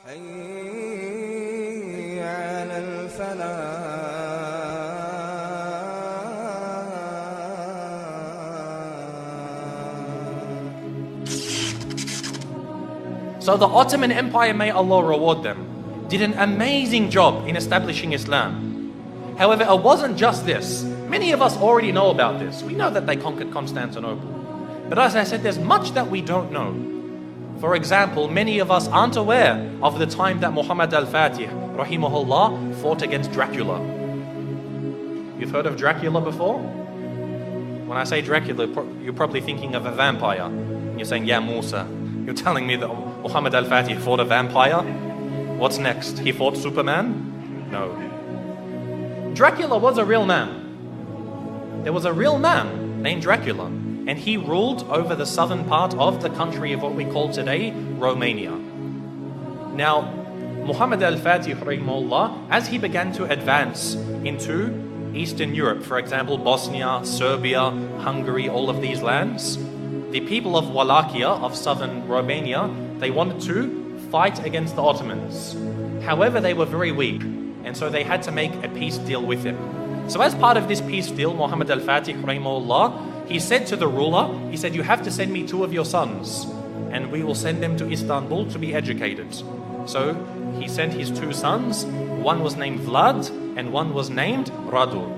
حي على الفلاح. So the Ottoman Empire, may Allah reward them, did an amazing job in establishing Islam. However, it wasn't just this. Many of us already know about this. We know that they conquered Constantinople. But as I said, there's much that we don't know. For example, many of us aren't aware of the time that Muhammad al-Fatih, rahimahullah, fought against Dracula. You've heard of Dracula before? When I say Dracula, you're probably thinking of a vampire. And you're saying, yeah, Musa. You're telling me that Muhammad al-Fatih fought a vampire? What's next? He fought Superman? No. Dracula was a real man. There was a real man named Dracula, and he ruled over the southern part of the country of what we call today Romania. Now, Muhammad al-Fatih, rahimahullah, as he began to advance into Eastern Europe, for example, Bosnia, Serbia, Hungary, all of these lands, the people of Wallachia, of southern Romania, they wanted to fight against the Ottomans. However, they were very weak, and so they had to make a peace deal with him. So as part of this peace deal, Muhammad al-Fatih, rahimahullah, he said to the ruler, he said, you have to send me 2 of your sons, and we will send them to Istanbul to be educated. So he sent his 2 sons. One was named Vlad, and one was named Radu.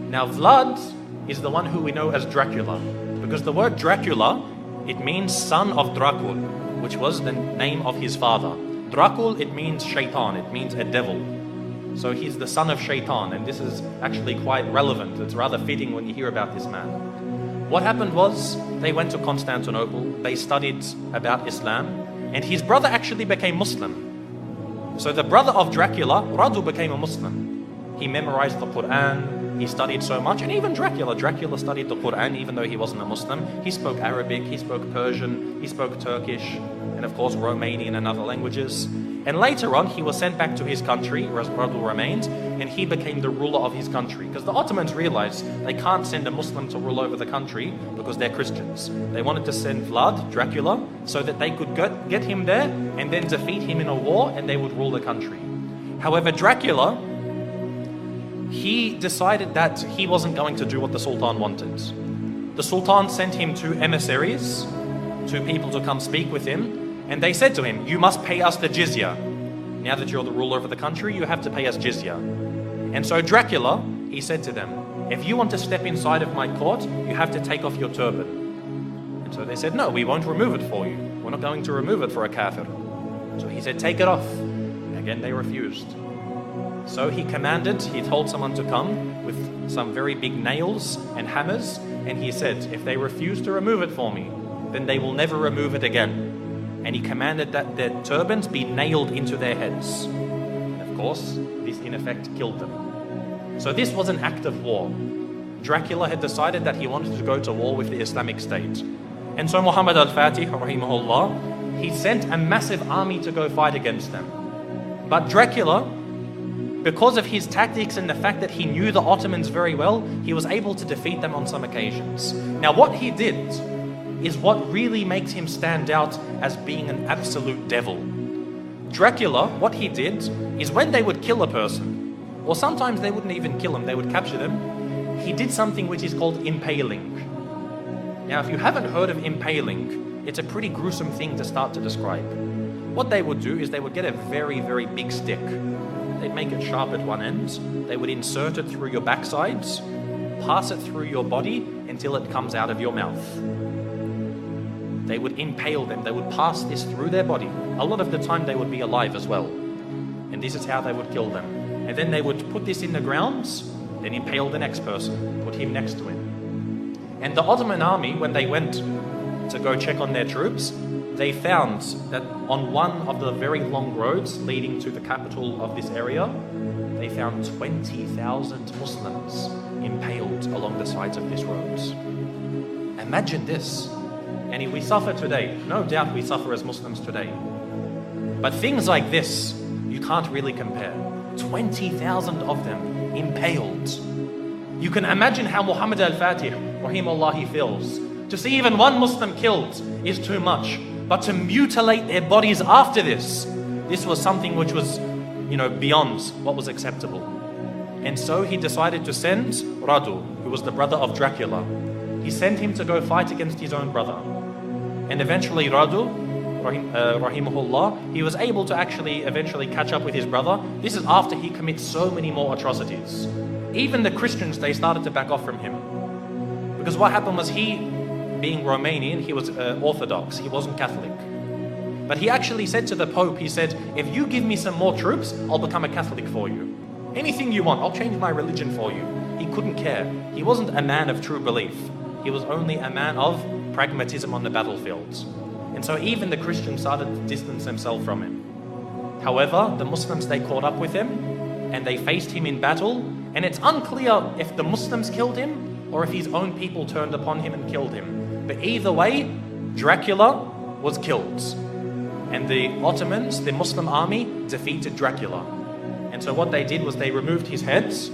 Now Vlad is the one who we know as Dracula, because the word Dracula, it means son of Dracul, which was the name of his father. Dracul, it means shaitan, it means a devil. So he's the son of shaitan, and this is actually quite relevant. It's rather fitting when you hear about this man. What happened was, they went to Constantinople, they studied about Islam, and his brother actually became Muslim. So the brother of Dracula, Radu, became a Muslim. He memorized the Quran, he studied so much, and even Dracula studied the Quran even though he wasn't a Muslim. He spoke Arabic, he spoke Persian, he spoke Turkish, and of course Romanian and other languages. And later on, he was sent back to his country, where Radu remained, and he became the ruler of his country. Because the Ottomans realized they can't send a Muslim to rule over the country because they're Christians. They wanted to send Vlad, Dracula, so that they could get him there and then defeat him in a war, and they would rule the country. However, Dracula, he decided that he wasn't going to do what the Sultan wanted. The Sultan sent him 2 emissaries, 2 people to come speak with him, and they said to him, you must pay us the jizya. Now that you're the ruler of the country, you have to pay us jizya. And so Dracula, he said to them, if you want to step inside of my court, you have to take off your turban. And so they said, no, we won't remove it for you. We're not going to remove it for a kafir. So he said, take it off. Again, they refused. So he told someone to come with some very big nails and hammers, and he said, if they refuse to remove it for me, then they will never remove it again. And he commanded that their turbans be nailed into their heads. And of course, this in effect killed them. So this was an act of war. Dracula had decided that he wanted to go to war with the Islamic State. And so Muhammad al-Fatih, rahimahullah, he sent a massive army to go fight against them. But Dracula, because of his tactics and the fact that he knew the Ottomans very well, he was able to defeat them on some occasions. Now what he did is what really makes him stand out as being an absolute devil. Dracula, what he did is when they would kill a person, or sometimes they wouldn't even kill him, they would capture them, he did something which is called impaling. Now if you haven't heard of impaling, it's a pretty gruesome thing to start to describe. What they would do is they would get a very, very big stick. They'd make it sharp at one end, they would insert it through your backsides, pass it through your body until it comes out of your mouth. They would impale them, they would pass this through their body. A lot of the time they would be alive as well. And this is how they would kill them. And then they would put this in the ground, then impale the next person, put him next to him. And the Ottoman army, when they went to go check on their troops, they found that on one of the very long roads leading to the capital of this area, they found 20,000 Muslims impaled along the sides of this road. Imagine this. And we suffer today. No doubt we suffer as Muslims today. But things like this, you can't really compare. 20,000 of them impaled. You can imagine how Muhammad al-Fatih, rahimahullah, he feels. To see even one Muslim killed is too much. But to mutilate their bodies after this, This was something which was, beyond what was acceptable. And so he decided to send Radu, who was the brother of Dracula. He sent him to go fight against his own brother. And eventually Radu, rahimahullah, he was able to actually eventually catch up with his brother. This is after he commits so many more atrocities. Even the Christians, they started to back off from him. Because what happened was he, being Romanian, he was Orthodox, he wasn't Catholic. But he actually said to the Pope, he said, if you give me some more troops, I'll become a Catholic for you. Anything you want, I'll change my religion for you. He couldn't care. He wasn't a man of true belief. He was only a man of pragmatism on the battlefields. And so even the Christians started to distance themselves from him. However, the Muslims, they caught up with him and they faced him in battle. And it's unclear if the Muslims killed him or if his own people turned upon him and killed him. But either way, Dracula was killed. And the Ottomans, the Muslim army, defeated Dracula. And so what they did was they removed his heads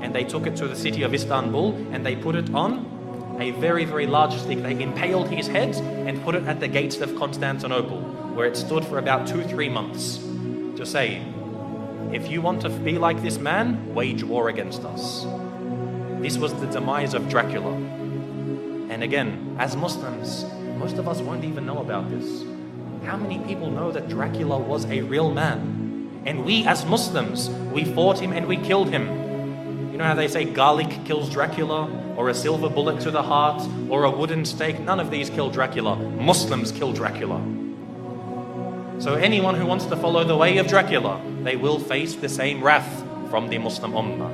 and they took it to the city of Istanbul and they put it on a very, very large stick. They impaled his head and put it at the gates of Constantinople, where it stood for about 2-3 months, to say, if you want to be like this man, wage war against us. This was the demise of Dracula. And again, as Muslims, most of us won't even know about this. How many people know that Dracula was a real man? And we as Muslims, we fought him and we killed him. You know how they say garlic kills Dracula, or a silver bullet to the heart, or a wooden stake? None of these kill Dracula. Muslims kill Dracula. So anyone who wants to follow the way of Dracula, they will face the same wrath from the Muslim Ummah.